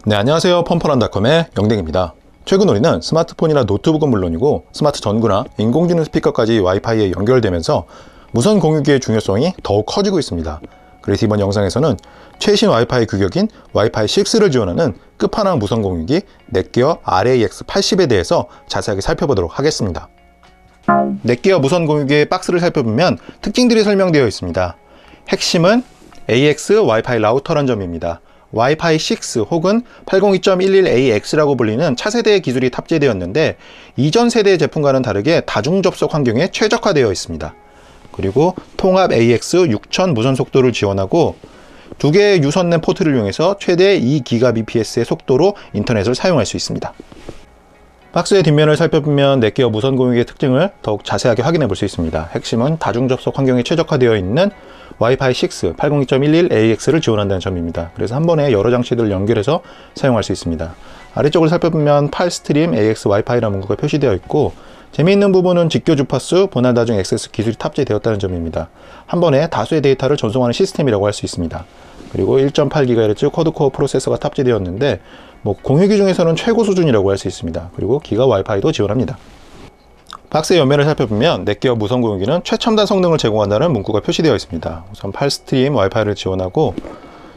네, 안녕하세요. 펌펀한닷컴의 영댕입니다. 최근 우리는 스마트폰이나 노트북은 물론이고 스마트 전구나 인공지능 스피커까지 와이파이에 연결되면서 무선 공유기의 중요성이 더욱 커지고 있습니다. 그래서 이번 영상에서는 최신 와이파이 규격인 와이파이 6를 지원하는 끝판왕 무선 공유기 넷기어 RAX80에 대해서 자세하게 살펴보도록 하겠습니다. 넷기어 무선 공유기의 박스를 살펴보면 특징들이 설명되어 있습니다. 핵심은 AX 와이파이 라우터란 점입니다. 와이파이 6 혹은 802.11AX라고 불리는 차세대의 기술이 탑재되었는데 이전 세대의 제품과는 다르게 다중 접속 환경에 최적화되어 있습니다. 그리고 통합 AX 6000 무선 속도를 지원하고 두 개의 유선 랜 포트를 이용해서 최대 2GBps의 속도로 인터넷을 사용할 수 있습니다. 박스의 뒷면을 살펴보면 넷기어 무선 공유기의 특징을 더욱 자세하게 확인해 볼 수 있습니다. 핵심은 다중 접속 환경에 최적화되어 있는 와이파이 6 802.11AX를 지원한다는 점입니다. 그래서 한 번에 여러 장치들을 연결해서 사용할 수 있습니다. 아래쪽을 살펴보면 팔스트림 AX 와이파이라는 문구가 표시되어 있고 재미있는 부분은 직교 주파수, 분할 다중 액세스 기술이 탑재되었다는 점입니다. 한 번에 다수의 데이터를 전송하는 시스템이라고 할 수 있습니다. 그리고 1.8GHz 쿼드코어 프로세서가 탑재되었는데 공유기 중에서는 최고 수준이라고 할 수 있습니다. 그리고 기가 와이파이도 지원합니다. 박스의 옆면을 살펴보면 넷기어 무선 공유기는 최첨단 성능을 제공한다는 문구가 표시되어 있습니다. 우선 팔스트림 와이파이를 지원하고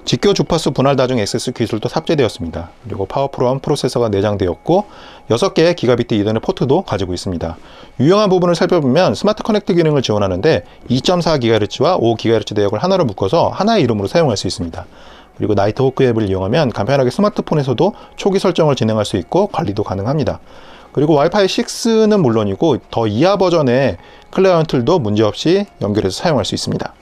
직교 주파수 분할 다중 액세스 기술도 탑재되었습니다. 그리고 파워풀한 프로세서가 내장되었고 6개의 기가비트 이더넷 포트도 가지고 있습니다. 유용한 부분을 살펴보면 스마트 커넥트 기능을 지원하는데 2.4GHz와 5GHz 대역을 하나로 묶어서 하나의 이름으로 사용할 수 있습니다. 그리고 나이트호크 앱을 이용하면 간편하게 스마트폰에서도 초기 설정을 진행할 수 있고 관리도 가능합니다. 그리고 와이파이 6는 물론이고 더 이하 버전의 클라이언트도 문제없이 연결해서 사용할 수 있습니다.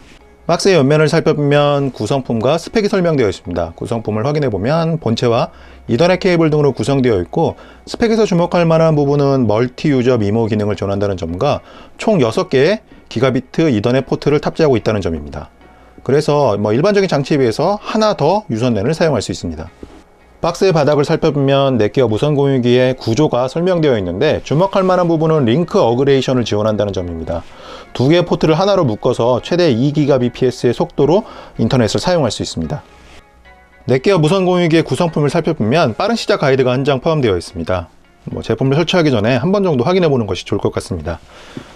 박스의 옆면을 살펴보면 구성품과 스펙이 설명되어 있습니다. 구성품을 확인해 보면 본체와 이더넷 케이블 등으로 구성되어 있고 스펙에서 주목할 만한 부분은 멀티 유저 미모 기능을 지원한다는 점과 총 6개의 기가비트 이더넷 포트를 탑재하고 있다는 점입니다. 그래서 일반적인 장치에 비해서 하나 더 유선랜을 사용할 수 있습니다. 박스의 바닥을 살펴보면 넷기어 무선 공유기의 구조가 설명되어 있는데 주목할 만한 부분은 링크 어그레이션을 지원한다는 점입니다. 두 개의 포트를 하나로 묶어서 최대 2GBps의 속도로 인터넷을 사용할 수 있습니다. 넷기어 무선 공유기의 구성품을 살펴보면 빠른 시작 가이드가 한 장 포함되어 있습니다. 제품을 설치하기 전에 한 번 정도 확인해 보는 것이 좋을 것 같습니다.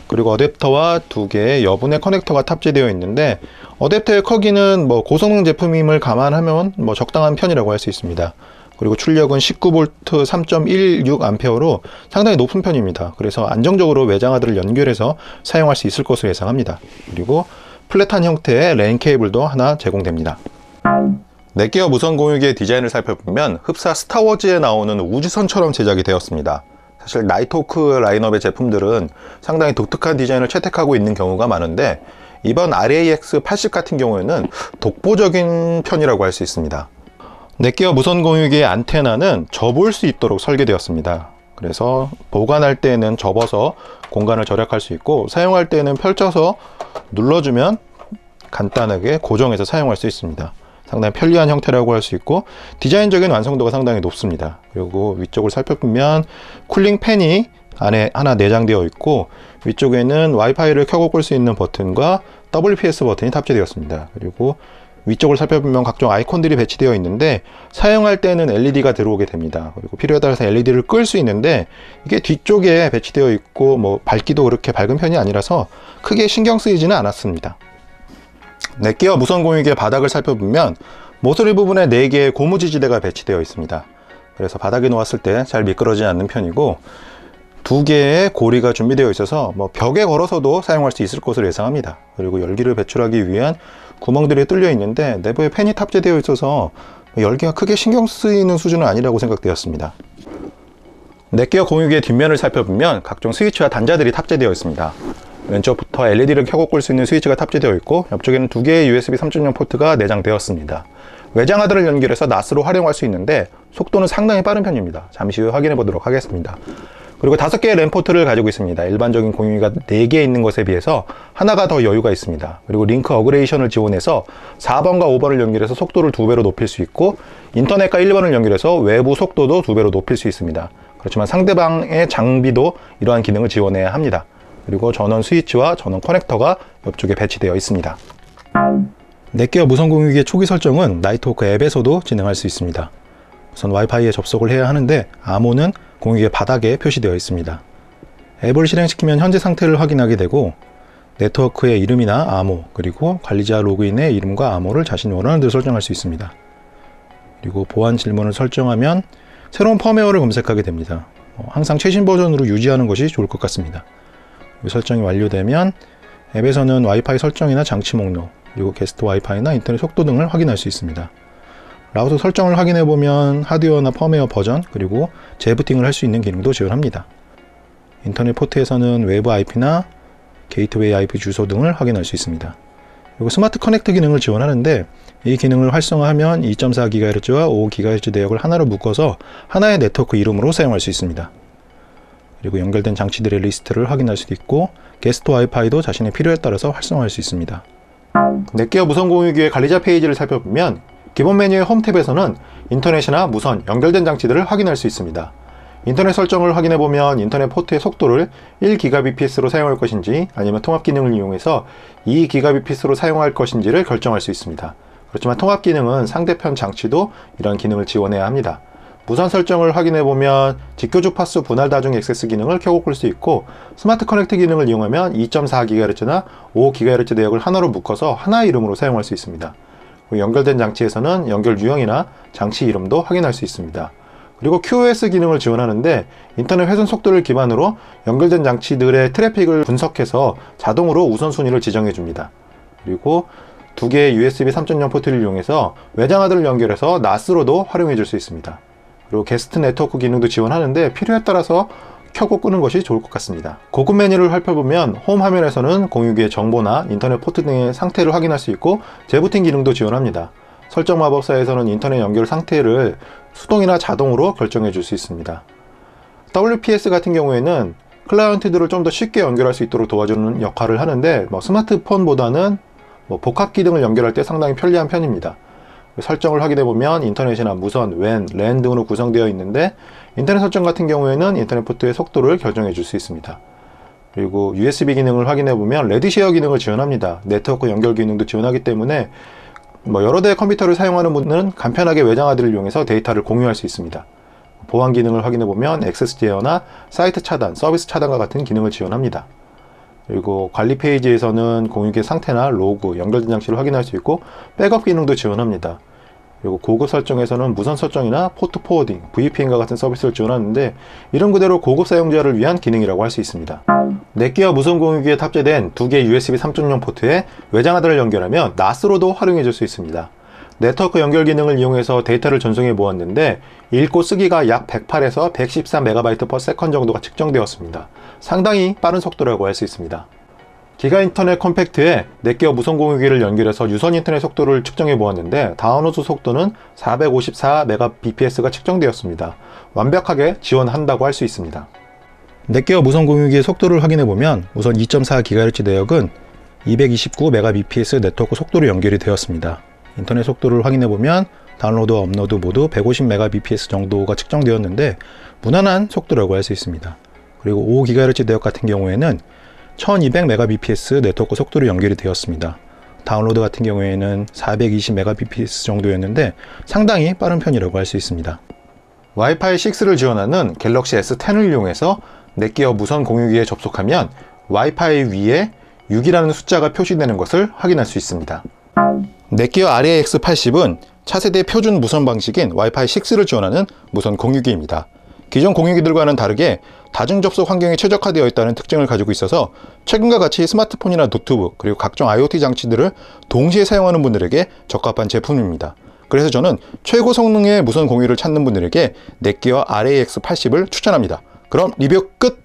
그리고 어댑터와 두 개의 여분의 커넥터가 탑재되어 있는데 어댑터의 크기는 고성능 제품임을 감안하면 적당한 편이라고 할 수 있습니다. 그리고 출력은 19V 3.16A로 상당히 높은 편입니다. 그래서 안정적으로 외장하드를 연결해서 사용할 수 있을 것으로 예상합니다. 그리고 플랫한 형태의 랜 케이블도 하나 제공됩니다. 넷기어 무선 공유기의 디자인을 살펴보면 흡사 스타워즈에 나오는 우주선처럼 제작이 되었습니다. 사실 나이트호크 라인업의 제품들은 상당히 독특한 디자인을 채택하고 있는 경우가 많은데 이번 RAX80 같은 경우에는 독보적인 편이라고 할 수 있습니다. 넷기어 무선 공유기의 안테나는 접을 수 있도록 설계되었습니다. 그래서 보관할 때는 접어서 공간을 절약할 수 있고 사용할 때는 펼쳐서 눌러주면 간단하게 고정해서 사용할 수 있습니다. 상당히 편리한 형태라고 할 수 있고 디자인적인 완성도가 상당히 높습니다. 그리고 위쪽을 살펴보면 쿨링 팬이 안에 하나 내장되어 있고 위쪽에는 와이파이를 켜고 끌 수 있는 버튼과 WPS 버튼이 탑재되었습니다. 그리고 위쪽을 살펴보면 각종 아이콘들이 배치되어 있는데 사용할 때는 LED가 들어오게 됩니다. 그리고 필요에 따라서 LED를 끌 수 있는데 이게 뒤쪽에 배치되어 있고 밝기도 그렇게 밝은 편이 아니라서 크게 신경 쓰이지는 않았습니다. 넷기어 무선 공유기의 바닥을 살펴보면 모서리 부분에 4개의 고무 지지대가 배치되어 있습니다. 그래서 바닥에 놓았을 때 잘 미끄러지지 않는 편이고 2개의 고리가 준비되어 있어서 벽에 걸어서도 사용할 수 있을 것으로 예상합니다. 그리고 열기를 배출하기 위한 구멍들이 뚫려 있는데 내부에 팬이 탑재되어 있어서 열기가 크게 신경 쓰이는 수준은 아니라고 생각되었습니다. 넷기어 공유기의 뒷면을 살펴보면 각종 스위치와 단자들이 탑재되어 있습니다. 왼쪽부터 LED를 켜고 끌 수 있는 스위치가 탑재되어 있고 옆쪽에는 2개의 USB 3.0 포트가 내장되었습니다. 외장하드를 연결해서 NAS로 활용할 수 있는데 속도는 상당히 빠른 편입니다. 잠시 후에 확인해 보도록 하겠습니다. 그리고 5개의 랜 포트를 가지고 있습니다. 일반적인 공유기가 4개 있는 것에 비해서 하나가 더 여유가 있습니다. 그리고 링크 어그레이션을 지원해서 4번과 5번을 연결해서 속도를 2배로 높일 수 있고 인터넷과 1번을 연결해서 외부 속도도 2배로 높일 수 있습니다. 그렇지만 상대방의 장비도 이러한 기능을 지원해야 합니다. 그리고 전원 스위치와 전원 커넥터가 옆쪽에 배치되어 있습니다. 넷기어 무선 공유기의 초기 설정은 나이트호크 앱에서도 진행할 수 있습니다. 우선 와이파이에 접속을 해야 하는데 암호는 공유기의 바닥에 표시되어 있습니다. 앱을 실행시키면 현재 상태를 확인하게 되고 네트워크의 이름이나 암호, 그리고 관리자 로그인의 이름과 암호를 자신이 원하는 대로 설정할 수 있습니다. 그리고 보안 질문을 설정하면 새로운 펌웨어를 검색하게 됩니다. 항상 최신 버전으로 유지하는 것이 좋을 것 같습니다. 설정이 완료되면 앱에서는 와이파이 설정이나 장치 목록, 그리고 게스트 와이파이나 인터넷 속도 등을 확인할 수 있습니다. 라우터 설정을 확인해 보면 하드웨어나 펌웨어 버전, 그리고 재부팅을 할 수 있는 기능도 지원합니다. 인터넷 포트에서는 외부 IP나 게이트웨이 IP 주소 등을 확인할 수 있습니다. 그리고 스마트 커넥트 기능을 지원하는데 이 기능을 활성화하면 2.4GHz와 5GHz 내역을 하나로 묶어서 하나의 네트워크 이름으로 사용할 수 있습니다. 그리고 연결된 장치들의 리스트를 확인할 수도 있고 게스트 와이파이도 자신의 필요에 따라서 활성화할 수 있습니다. 넷기어 무선 공유기의 관리자 페이지를 살펴보면 기본 메뉴의 홈 탭에서는 인터넷이나 무선, 연결된 장치들을 확인할 수 있습니다. 인터넷 설정을 확인해보면 인터넷 포트의 속도를 1GBps로 사용할 것인지 아니면 통합 기능을 이용해서 2GBps로 사용할 것인지를 결정할 수 있습니다. 그렇지만 통합 기능은 상대편 장치도 이런 기능을 지원해야 합니다. 무선 설정을 확인해보면 직교 주파수 분할 다중 액세스 기능을 켜고 끌 수 있고 스마트 커넥트 기능을 이용하면 2.4GHz나 5GHz 내역을 하나로 묶어서 하나의 이름으로 사용할 수 있습니다. 연결된 장치에서는 연결 유형이나 장치 이름도 확인할 수 있습니다. 그리고 QoS 기능을 지원하는데 인터넷 회선 속도를 기반으로 연결된 장치들의 트래픽을 분석해서 자동으로 우선순위를 지정해 줍니다. 그리고 두 개의 USB 3.0 포트를 이용해서 외장하드를 연결해서 NAS로도 활용해 줄 수 있습니다. 그리고 게스트 네트워크 기능도 지원하는데 필요에 따라서 켜고 끄는 것이 좋을 것 같습니다. 고급 메뉴를 살펴보면 홈 화면에서는 공유기의 정보나 인터넷 포트 등의 상태를 확인할 수 있고 재부팅 기능도 지원합니다. 설정 마법사에서는 인터넷 연결 상태를 수동이나 자동으로 결정해 줄 수 있습니다. WPS 같은 경우에는 클라이언트들을 좀 더 쉽게 연결할 수 있도록 도와주는 역할을 하는데 스마트폰보다는 복합 기능을 연결할 때 상당히 편리한 편입니다. 설정을 확인해 보면 인터넷이나 무선, WAN, LAN 등으로 구성되어 있는데 인터넷 설정 같은 경우에는 인터넷 포트의 속도를 결정해 줄 수 있습니다. 그리고 USB 기능을 확인해 보면 레드쉐어 기능을 지원합니다. 네트워크 연결 기능도 지원하기 때문에 여러 대의 컴퓨터를 사용하는 분들은 간편하게 외장하드를 이용해서 데이터를 공유할 수 있습니다. 보안 기능을 확인해 보면 액세스 제어나 사이트 차단, 서비스 차단과 같은 기능을 지원합니다. 그리고 관리 페이지에서는 공유기의 상태나 로그, 연결된 장치를 확인할 수 있고 백업 기능도 지원합니다. 그리고 고급 설정에서는 무선 설정이나 포트 포워딩, VPN과 같은 서비스를 지원하는데 이런 그대로 고급 사용자를 위한 기능이라고 할 수 있습니다. 넷기어 무선 공유기에 탑재된 두 개의 USB 3.0 포트에 외장하드를 연결하면 NAS로도 활용해 줄 수 있습니다. 네트워크 연결 기능을 이용해서 데이터를 전송해 보았는데 읽고 쓰기가 약 108에서 114MB/s 정도가 측정되었습니다. 상당히 빠른 속도라고 할 수 있습니다. 기가 인터넷 컴팩트에 넷기어 무선 공유기를 연결해서 유선 인터넷 속도를 측정해 보았는데 다운로드 속도는 454Mbps가 측정되었습니다. 완벽하게 지원한다고 할 수 있습니다. 넷기어 무선 공유기의 속도를 확인해 보면 우선 2.4GHz 내역은 229Mbps 네트워크 속도로 연결이 되었습니다. 인터넷 속도를 확인해 보면 다운로드와 업로드 모두 150Mbps 정도가 측정되었는데 무난한 속도라고 할 수 있습니다. 그리고 5GHz 내역 같은 경우에는 1200Mbps 네트워크 속도로 연결이 되었습니다. 다운로드 같은 경우에는 420Mbps 정도였는데 상당히 빠른 편이라고 할 수 있습니다. 와이파이 6를 지원하는 갤럭시 S10을 이용해서 넷기어 무선 공유기에 접속하면 와이파이 위에 6이라는 숫자가 표시되는 것을 확인할 수 있습니다. 넷기어 RAX80은 차세대 표준 무선 방식인 와이파이 6를 지원하는 무선 공유기입니다. 기존 공유기들과는 다르게 다중 접속 환경에 최적화되어 있다는 특징을 가지고 있어서 최근과 같이 스마트폰이나 노트북 그리고 각종 IoT 장치들을 동시에 사용하는 분들에게 적합한 제품입니다. 그래서 저는 최고 성능의 무선 공유를 찾는 분들에게 넷기어 RAX80을 추천합니다. 그럼 리뷰 끝!